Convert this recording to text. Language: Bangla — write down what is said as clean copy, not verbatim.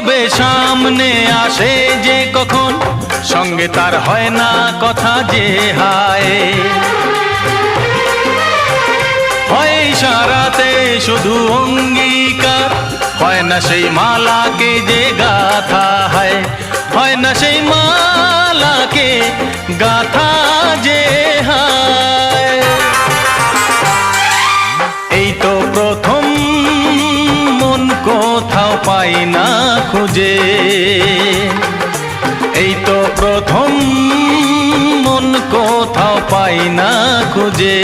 নীরবে সামনে আসে যে কখন, সঙ্গে তার হয় না কথা যে হায়। হয় ইশারাতে শুধু অঙ্গীকার, হয় না সেই মালাকে যে গাথা হয়, হয় না সেই মালাকে গাথা যে হায়। এই তো প্রথম মন কোথাও পাই না খুঁজে, এই তো প্রথম মন কোথাও পাই না খুঁজে।